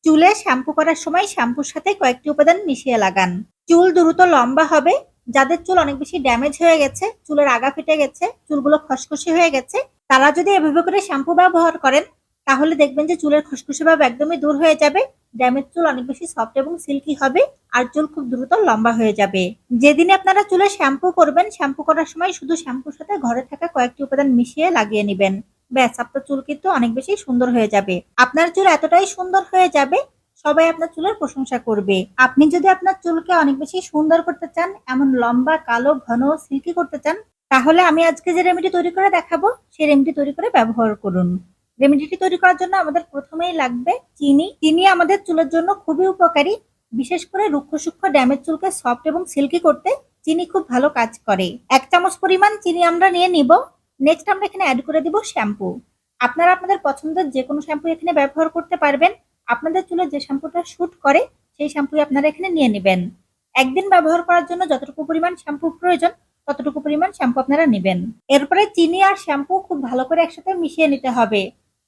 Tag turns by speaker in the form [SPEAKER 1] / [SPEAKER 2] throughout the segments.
[SPEAKER 1] চুলে শ্যাম্পু করার সময় শ্যাম্পুর সাথে কয়েকটি উপাদান মিশিয়ে লাগান। চুল দ্রুত লম্বা হবে। যাদের চুল অনেক বেশি ড্যামেজ হয়ে গেছে, চুলের আগা ফেটে গেছে, চুলগুলো খসখসে হয়ে গেছে, তারা যদি এভাবে করে শ্যাম্পু ব্যবহার করেন তাহলে দেখবেন যে চুলের খসখসে ভাব একদমই দূর হয়ে যাবে। ড্যামেজ চুল অনেক বেশি সফট এবং সিল্কি হবে আর চুল খুব দ্রুত লম্বা হয়ে যাবে। যেদিনে আপনারা চুলে শ্যাম্পু করবেন, শ্যাম্পু করার সময় শুধু শ্যাম্পুর সাথে ঘরে থাকা কয়েকটি উপাদান মিশিয়ে লাগিয়ে নেবেন। ব্যাস, আপনার চুল কিন্তু অনেক বেশি সুন্দর হয়ে যাবে। আপনার চুল এতটাই সুন্দর হয়ে যাবে, সবাই আপনার চুলের প্রশংসা করবে। আপনি যদি আপনার চুলকে অনেক বেশি সুন্দর করতে চান, এমন লম্বা, কালো, ঘন, সিল্কি করতে চান, তাহলে আমি আজকে যে রেমেডি তৈরি করে দেখাবো সেই রেমেডি তৈরি করে ব্যবহার করুন। রেমেডিটি তৈরি করার জন্য আমাদের প্রথমেই লাগবে চিনি। চিনি আমাদের চুলের জন্য খুবই উপকারী। বিশেষ করে রুক্ষ সূক্ষ্ম ড্যামেজ চুলকে সফট এবং সিল্কি করতে চিনি খুব ভালো কাজ করে। 1 চামচ পরিমাণ চিনি আমরা নিয়ে নিব। নেক্সট আমরা এখানে অ্যাড করে দিব শ্যাম্পু। আপনারা আপনাদের পছন্দের যে কোনো শ্যাম্পু এখানে ব্যবহার করতে পারবেন। আপনাদের চুলে যে শ্যাম্পুটা শুট করে সেই শ্যাম্পু আপনারা এখানে নিয়ে নেবেন। একদিন ব্যবহার করার জন্য যতটুকু পরিমাণ শ্যাম্পু প্রয়োজন ততটুকু পরিমাণ শ্যাম্পু আপনারা নেবেন। এরপরে চিনি আর শ্যাম্পু খুব ভালো করে একসাথে মিশিয়ে নিতে হবে।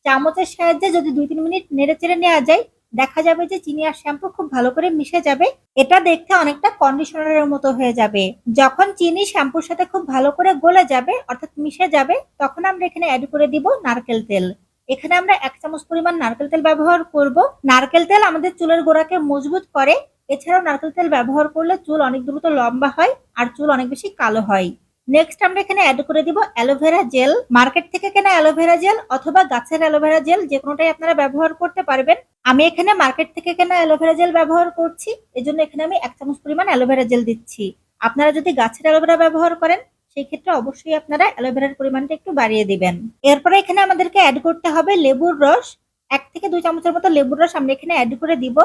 [SPEAKER 1] চামচের সাহায্যে যদি 2-3 মিনিট নেড়ে চেড়ে নেওয়া যায়, দেখা যাবে যে চিনি আর শ্যাম্পু খুব ভালো করে মিশে যাবে। এটা দেখতে অনেকটা কন্ডিশনারের মতো হয়ে যাবে। যখন চিনি শ্যাম্পুর সাথে খুব ভালো করে গলে যাবে, অর্থাৎ মিশে যাবে, তখন আমরা এখানে অ্যাড করে দিব নারকেল তেল। এখানে আমরা 1 চামচ পরিমাণ নারকেল তেল ব্যবহার করব। নারকেল তেল আমাদের চুলের গোড়াকে মজবুত করে। এছাড়াও নারকেল তেল ব্যবহার করলে চুল অনেক দ্রুত লম্বা হয় আর চুল অনেক বেশি কালো হয়। নেক্সট আমরা এখানে অ্যাড করে দিব অ্যালোভেরা জেল। মার্কেট থেকে কেনা অ্যালোভেরা জেল অথবা গাছের অ্যালোভেরা জেল, যে কোনোটাই আপনারা ব্যবহার করতে পারবেন। আমি এখানে মার্কেট থেকে কেনা অ্যালোভেরা জেল ব্যবহার করছি, এজন্য এখানে আমি 1 চামচ পরিমাণ অ্যালোভেরা জেল দিচ্ছি। আপনারা যদি গাছের অ্যালোভেরা ব্যবহার করেন সেই ক্ষেত্রে অবশ্যই আপনারা অ্যালোভেরার পরিমাণটা একটু বাড়িয়ে দিবেন। এরপরে এখানে আমাদেরকে অ্যাড করতে হবে লেবুর রস। 1 থেকে 2 চামচের মতো লেবুর রস আমরা এখানে অ্যাড করে দিব।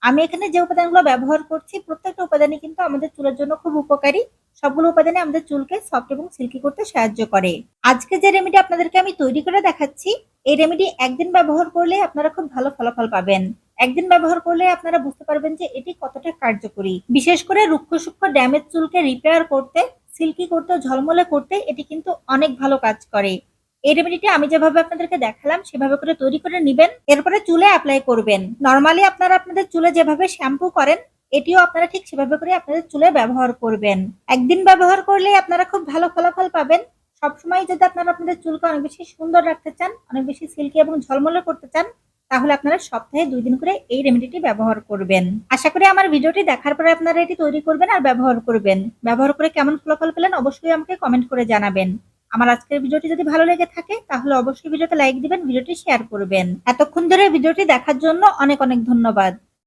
[SPEAKER 1] আমি এখানে যে উপাদানগুলো ব্যবহার করছি প্রত্যেকটা উপাদানই কিন্তু আমাদের চুলের জন্য খুব উপকারী। সবগুলো উপাদানই আমাদের চুলকে সফট এবং সিল্কি করতে সাহায্য করে। আজকে যে রেমেডি আপনাদেরকে আমি তৈরি করে দেখাচ্ছি, এই রেমেডি একদিন ব্যবহার করলে আপনারা খুব ভালো ফলাফল পাবেন। একদিন ব্যবহার করলে আপনারা বুঝতে পারবেন যে এটি কতটা কার্যকরী। বিশেষ করে রুক্ষ সূক্ষ্ম ড্যামেজ চুলকে রিপেয়ার করতে, সিল্কি করতে, ঝলমলে করতে এটি কিন্তু অনেক ভালো কাজ করে। এই রেমেডিটি আমি যেভাবে আপনাদেরকে দেখালাম সেভাবে করে তৈরি করে নেবেন। এরপরে চুলে অ্যাপ্লাই করবেন। নরমালি আপনারা আপনাদের চুলে যেভাবে শ্যাম্পু করেন এটিও আপনারা ঠিক সেভাবে করে আপনাদের চুলে ব্যবহার করবেন। একদিন ব্যবহার করলে আপনারা খুব ভালো ফলাফল পাবেন। সবসময় যদি আপনারা আপনাদের চুলকে অনেক বেশি সুন্দর রাখতে চান, অনেক বেশি সিল্কি এবং ঝলমলে করতে চান, তাহলে আপনারা সপ্তাহে 2 দিন করে এই রেমেডিটি ব্যবহার করবেন। আশা করি আমার ভিডিওটি দেখার পরে আপনারা এটি তৈরি করবেন আর ব্যবহার করবেন। ব্যবহার করে কেমন ফলাফল পেলেন অবশ্যই আমাকে কমেন্ট করে জানাবেন। আমার আজকের ভিডিওটি যদি ভালো লেগে থাকে তাহলে অবশ্যই ভিডিওতে লাইক দিবেন, ভিডিওটি শেয়ার করবেন। এতক্ষণ ধরে ভিডিওটি দেখার জন্য অনেক অনেক ধন্যবাদ।